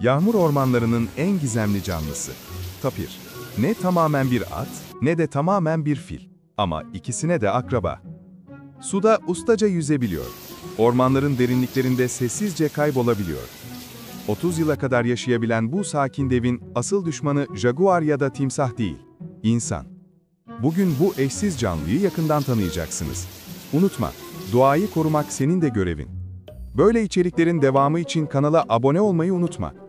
Yağmur ormanlarının en gizemli canlısı. Tapir. Ne tamamen bir at, ne de tamamen bir fil. Ama ikisine de akraba. Suda ustaca yüzebiliyor. Ormanların derinliklerinde sessizce kaybolabiliyor. 30 yıla kadar yaşayabilen bu sakin devin asıl düşmanı jaguar ya da timsah değil, insan. Bugün bu eşsiz canlıyı yakından tanıyacaksınız. Unutma, doğayı korumak senin de görevin. Böyle içeriklerin devamı için kanala abone olmayı unutma.